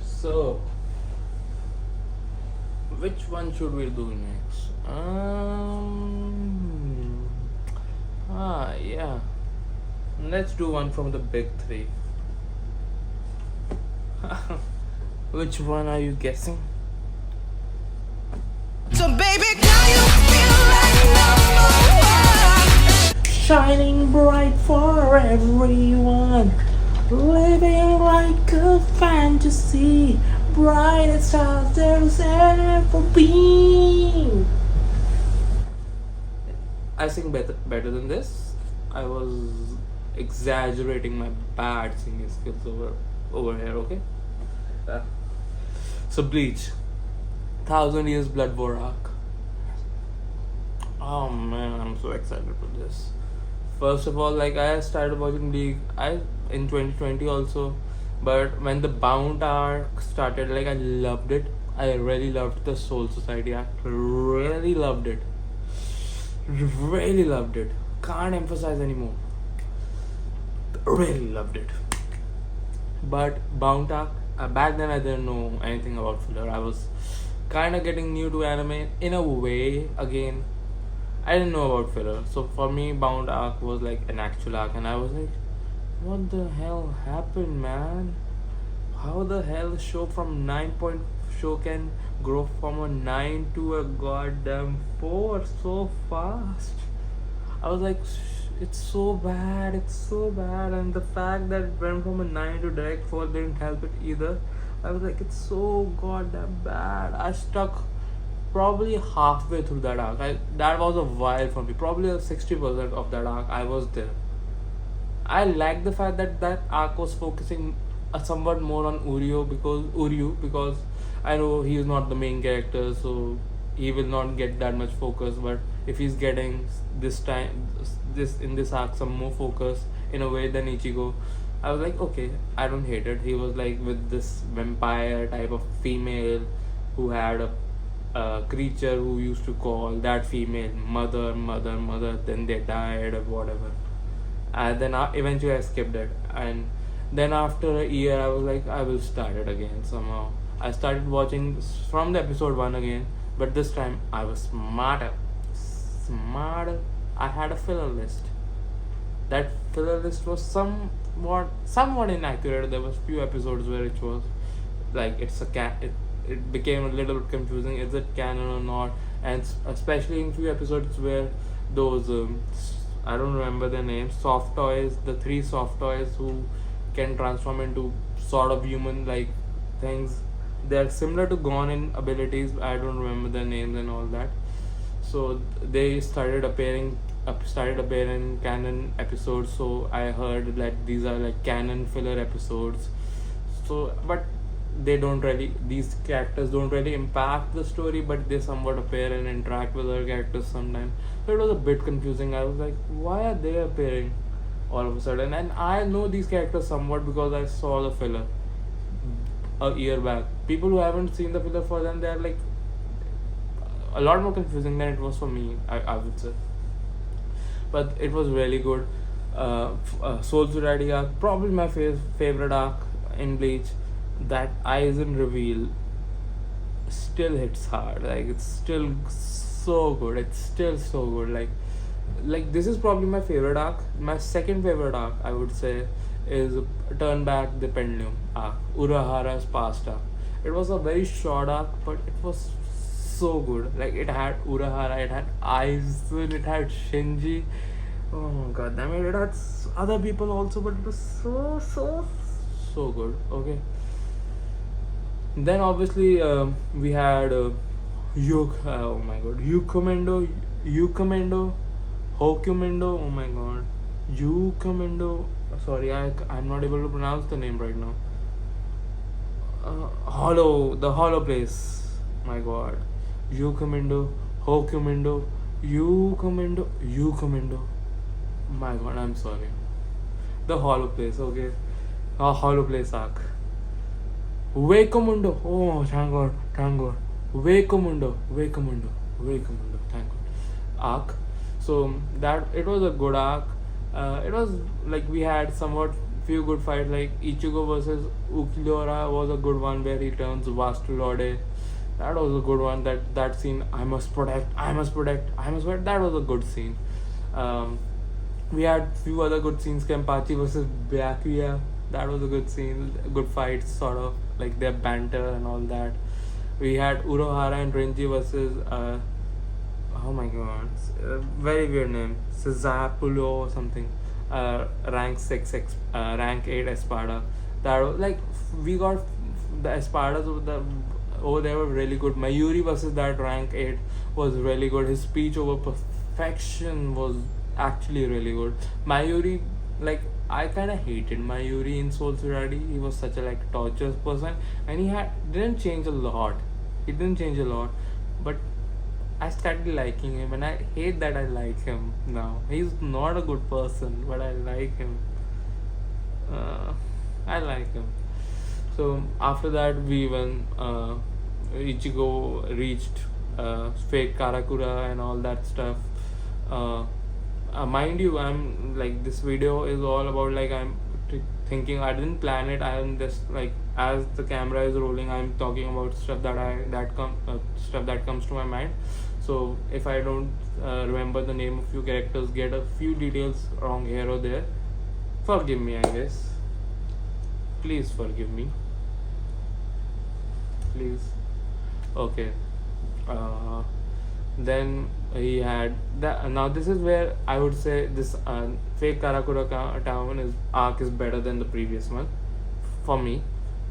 So, which one should we do next? Yeah. Let's do one from the big three. Which one are you guessing? So baby, can you feel like number one? Shining bright for everyone, living like a fantasy, brightest stars there's ever been. I sing better than this. I was exaggerating my bad singing skills over here. Okay. Uh, so Bleach, Thousand Years Blood War arc. Oh man, I'm so excited for this. First of all, like I started watching League in 2020 also, but when the Bound arc started, like I loved it. I really loved the Soul Society arc. Really loved it. Really loved it. Can't emphasize anymore. Really loved it. But Bound arc, back then I didn't know anything about filler. I was kind of getting new to anime in a way again. I didn't know about filler. So for me, Bound arc was like an actual arc, and I was like, what the hell happened, man? How the hell show from 9 point show can grow from a 9 to a goddamn 4 so fast? I was like, it's so bad, and the fact that it went from a 9 to direct 4 didn't help it either. I was like, it's so goddamn bad. I stuck probably halfway through that arc. That was a while for me. Probably 60% of that arc I was there. I like the fact that that arc was focusing somewhat more on Uryu because I know he is not the main character, so he will not get that much focus. But if he's getting this arc some more focus in a way than Ichigo, I was like, okay, I don't hate it. He was like with this vampire type of female who had a creature who used to call that female mother, mother, mother. Then they died or whatever. And then eventually I skipped it, and then after a year I was like, I will start it again somehow. I started watching from the episode 1 again, but this time I was smarter. I had a filler list. That filler list was somewhat inaccurate. There was few episodes where it was like it became a little bit confusing. Is it canon or not? And especially in few episodes where those I don't remember their names, soft toys, the 3 soft toys who can transform into sort of human like things. They're similar to Gon in abilities. I don't remember their names and all that. So they started appearing canon episodes. So I heard that these are like canon filler episodes. So but these characters don't really impact the story, but they somewhat appear and interact with other characters sometimes. So it was a bit confusing. I was like, why are they appearing all of a sudden? And I know these characters somewhat because I saw the filler a year back. People who haven't seen the filler, for them they're like a lot more confusing than it was for me, I would say. But it was really good. Soul Society arc, probably my favorite arc in Bleach. That Aizen reveal still hits hard. Like it's still so good. It's still so good. Like this is probably my favorite arc. My second favorite arc, I would say, is Turn Back the Pendulum arc, Urahara's past arc. It was a very short arc, but it was so good. Like it had Urahara, it had Aizen, it had Shinji. Oh my god, damn it! It had other people also, but it was so good. Okay. Then obviously we had oh my god, Yukomendo, Hokumendo, oh my god, Yukomendo. Sorry, I'm not able to pronounce the name right now. The Hollow Place. My god, Yukomendo, Hokumendo, Yukomendo. My god, I'm sorry. The Hollow Place. Okay, Hollow Place arc. Wakemundo. Oh, thank God. Wakemundo. Thank God. Arc. So that it was a good arc. It was like we had somewhat few good fights like Ichigo versus Ukilora was a good one where he turns Vastulode. That was a good one. That scene, I must protect, I must protect, I must protect. That was a good scene. Um, we had few other good scenes. Kenpachi versus Byakuya. That was a good scene. Good fights, sort of like their banter and all that. We had Urohara and Renji versus oh my god, very weird name, Sizapulo or something. Rank 6 rank 8 Espada. That was like, we got the Espadas over there were really good. Mayuri versus that rank 8 was really good. His speech over perfection was actually really good. Mayuri, like, I kind of hated Mayuri in Soul Suradi. He was such a like torturous person, and didn't change a lot. He didn't change a lot, but I started liking him, and I hate that I like him now. He's not a good person, but I like him. I like him. So after that, we when Ichigo reached fake Karakura and all that stuff. Mind you, I'm like, this video is all about like I'm thinking. I didn't plan it. I am just like, as the camera is rolling, I'm talking about stuff stuff that comes to my mind. So if I don't remember the name of few characters, get a few details wrong here or there, forgive me, I guess. Please forgive me. Please. Okay. Then he had that. Now this is where I would say this fake Karakura town arc is better than the previous one for me.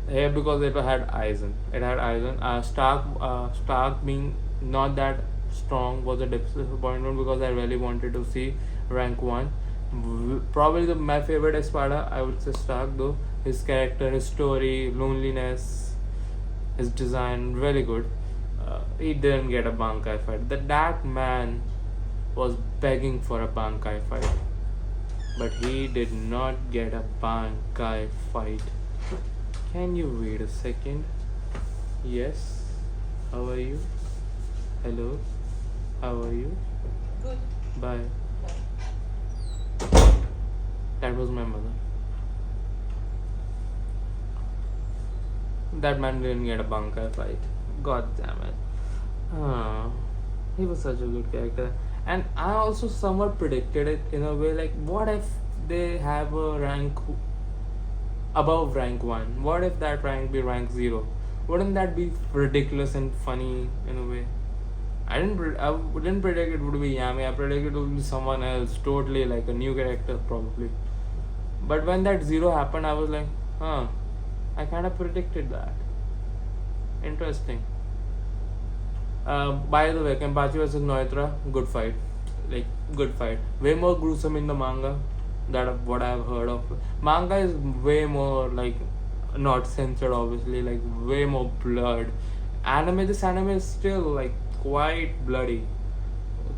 Here, because it had Aizen. It had Aizen. Stark being not that strong was a disappointment because I really wanted to see rank 1. Probably my favorite Espada, I would say Stark, though. His character, his story, loneliness, his design, really good. He didn't get a Bankai fight. That man was begging for a Bankai fight, but he did not get a Bankai fight. Can you wait a second? Yes. How are you? Hello. How are you? Good. Bye. That was my mother. That man didn't get a Bankai fight. God damn it. He was such a good character. And I also somewhat predicted it in a way, like, what if they have a rank above rank 1? What if that rank be rank 0? Wouldn't that be ridiculous and funny in a way? I didn't predict it would be Yami. I predicted it would be someone else, totally like a new character probably. But when that 0 happened, I was like, I kind of predicted that. Interesting. By the way, Kenpachi vs Noitra, good fight. Like, good fight. Way more gruesome in the manga. That what I've heard of. Manga is way more like not censored, obviously. Like, way more blood. This anime is still like quite bloody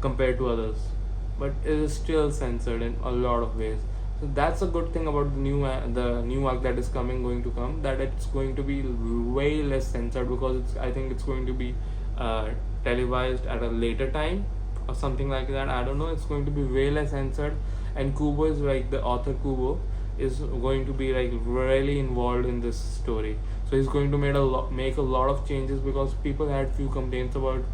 compared to others, but it is still censored in a lot of ways. So that's a good thing about the new arc that is going to come, that it's going to be way less censored, because I think it's going to be televised at a later time or something like that. I don't know. It's going to be way less censored, and Kubo is like, the author Kubo is going to be like really involved in this story. So he's going to make a lot of changes, because people had few complaints about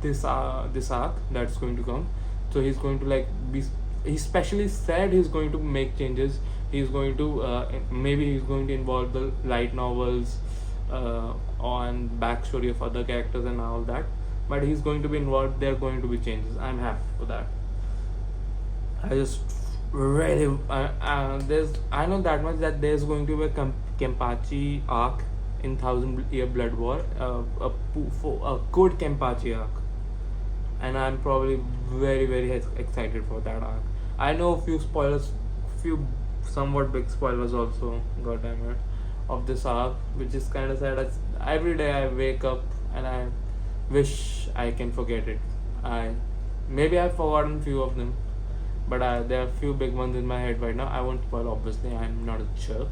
this arc that's going to come. So he's going to like he specially said he's going to make changes. He's going to maybe he's going to involve the light novels on backstory of other characters and all that, but he's going to be involved. There are going to be changes. I'm happy for that. I just really I know that much, that there's going to be a Kenpachi arc in 1000-Year Blood War, a good Kenpachi arc, and I'm probably very, very excited for that arc. I know a few spoilers, few somewhat big spoilers also, goddamn it, of this arc, which is kind of sad. Every day I wake up and I wish I can forget it. Maybe I've forgotten few of them, but there are few big ones in my head right now. I won't spoil, obviously. I'm not a jerk.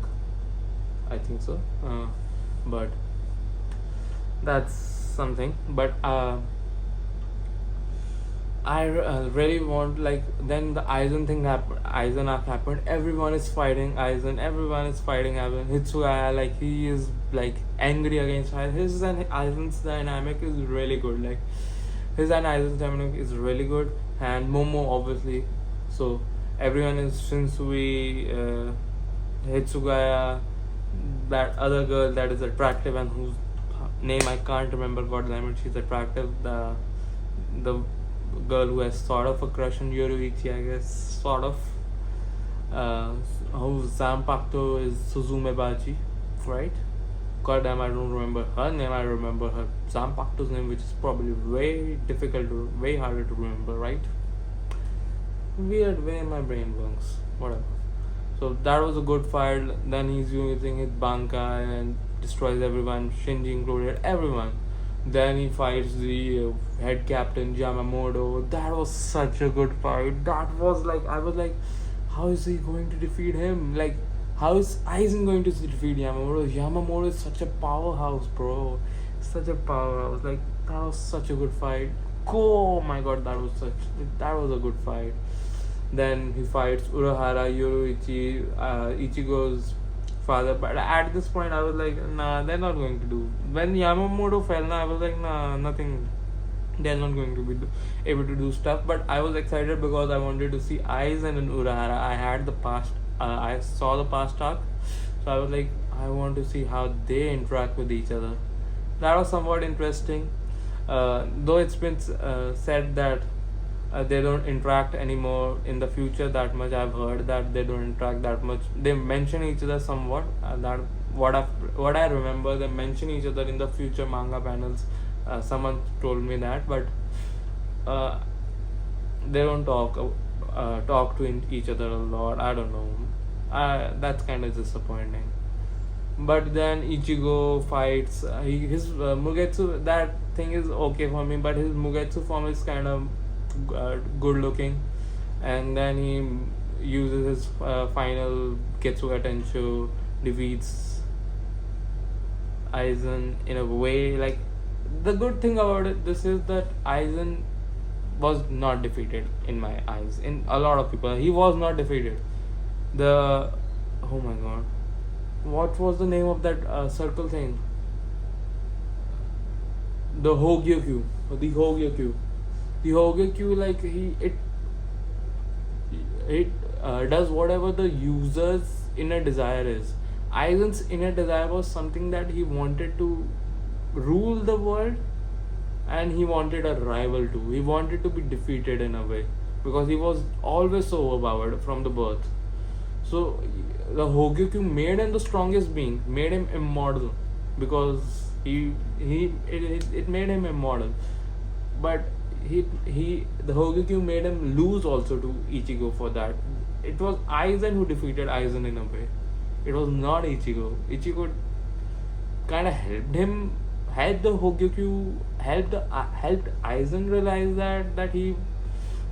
I think so. But that's something. But really want, like, then the Aizen thing happened. Aizen arc happened. Everyone is fighting Aizen. Everyone is fighting Aizen. Hitsugaya, like, he is like angry against Aizen. His and Aizen's dynamic is really good. Like, his and Aizen's dynamic is really good. And Momo, obviously. So everyone is Shinsui, Hitsugaya, that other girl that is attractive and whose name I can't remember. God damn it, she's attractive. The girl who has sort of a crush on Yoruichi, I guess, sort of. Whose Zanpakuto is Suzume Baji, right? God damn, I don't remember her name. I remember her Zanpakuto's name, which is probably way harder to remember, right? Weird way my brain works. Whatever. So that was a good fight. Then he's using his Bankai and destroys everyone, Shinji included, everyone. Then he fights the head captain Yamamoto. That was such a good fight. That was like, I was like, how is he going to defeat him? Like, how is Aizen going to defeat Yamamoto? Yamamoto is such a powerhouse, bro. Such a powerhouse. Like, that was such a good fight. Oh my god, that was a good fight. Then he fights Urahara, Yoruichi, Ichigo's father. But at this point, I was like, nah, they're not going to do. When Yamamoto fell, I was like, nah, nothing. They're not going to be able to do stuff. But I was excited because I wanted to see Aizen and Urahara. I saw the past arc, so I was like, I want to see how they interact with each other. That was somewhat interesting. Though it's been said that they don't interact anymore in the future that much. I've heard that they don't interact that much. They mention each other somewhat. That what I remember, they mention each other in the future manga panels. Someone told me that, but they don't talk to each other a lot. I don't know. That's kind of disappointing. But then Ichigo fights. His Mugetsu, that thing is okay for me, but his Mugetsu form is kind of good looking. And then he uses his final Getsuga Tensho, defeats Aizen in a way. Like, the good thing about this is that Aizen was not defeated in my eyes. In a lot of people, he was not defeated. Oh my god, what was the name of that circle thing? The Hogyokyu. The Hogyokyu. The Hogyokyu, like, it does whatever the user's inner desire is. Aizen's inner desire was something that he wanted to rule the world, and he wanted a rival too. He wanted to be defeated in a way because he was always so overpowered from the birth. So the Hogyokyu made him the strongest being, made him immortal, because it made him immortal. But the Hogyokyu made him lose also to Ichigo for that. It was Aizen who defeated Aizen in a way. It was not Ichigo. Ichigo kind of helped the Hogyokyu, helped Aizen realize that he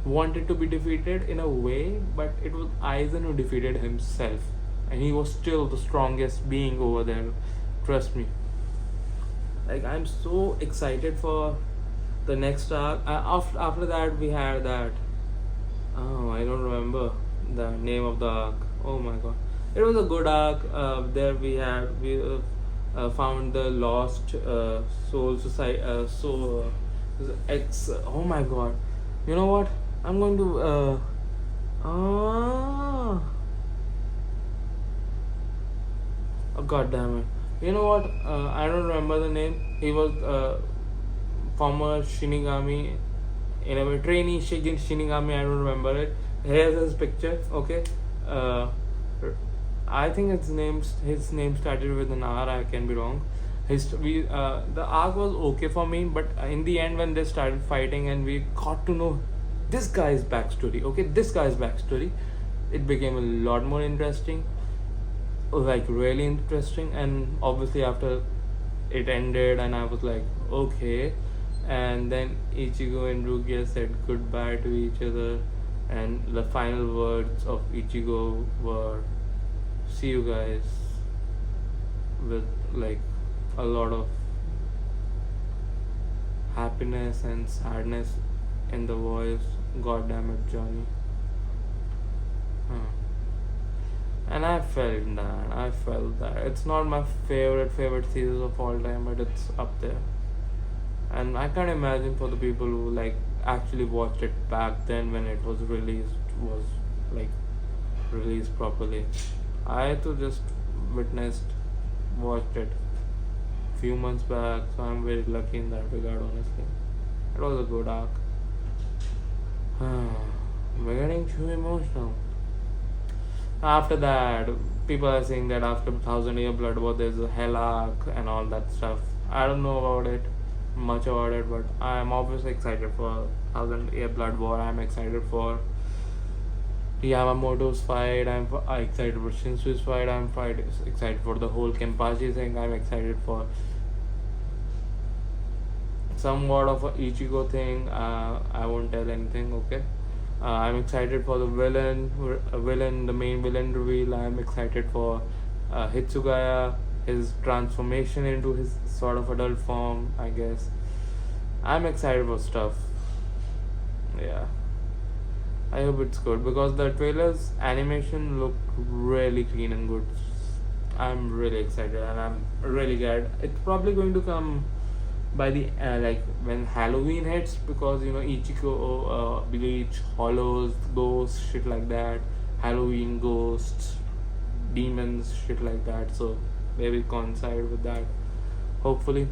wanted to be defeated in a way, but it was Aizen who defeated himself, and he was still the strongest being over there. Trust me. Like, I'm so excited for the next arc. After that, we had that. Oh, I don't remember the name of the arc. Oh my god, it was a good arc. There we found the lost soul society. Oh my god, you know what? I'm going to. Oh, god damn it! You know what? I don't remember the name. He was former Shinigami, in a way, trainee Shinigami. I don't remember it. Here's his picture. Okay. I think his name started with an R. I can be wrong. The arc was okay for me, but in the end, when they started fighting and we got to know this guy's backstory, it became a lot more interesting, like really interesting. And obviously after it ended, and I was like, okay. And then Ichigo and Rukia said goodbye to each other, and the final words of Ichigo were, see you guys, with like a lot of happiness and sadness in the voice. God damn it, Johnny. Huh. And I felt that. I felt that. It's not my favorite series of all time, but it's up there. And I can't imagine for the people who like actually watched it back then when it was like released properly. I too just witnessed, watched it few months back, so I'm very lucky in that regard. Honestly, it was a good arc. We're getting too emotional. After that, people are saying that after Thousand Year Blood War, there's a Hell arc and all that stuff. I don't know much about it, but I'm obviously excited for Thousand Year Blood War. I'm excited for Yamamoto's fight. I'm excited for Shinsui's fight. Excited for the whole Kenpachi thing. I'm excited for somewhat of a Ichigo thing. I won't tell anything. Okay. I'm excited for the the main villain reveal. I'm excited for Hitsugaya, his transformation into his sort of adult form, I guess. I'm excited for stuff. Yeah. I hope it's good because the trailer's animation looked really clean and good. I'm really excited and I'm really glad. It's probably going to come by the like when Halloween hits because Ichigo, Bleach, Hollows, ghosts, shit like that. Halloween ghosts, demons, shit like that. So they will coincide with that. Hopefully.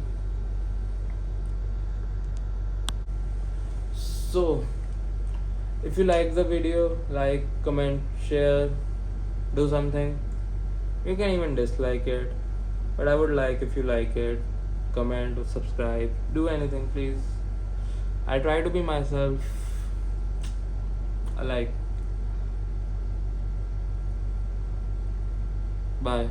So if you like the video, like, comment, share, do something. You can even dislike it, but I would like if you like it. Comment or subscribe, do anything please. I try to be myself. Bye.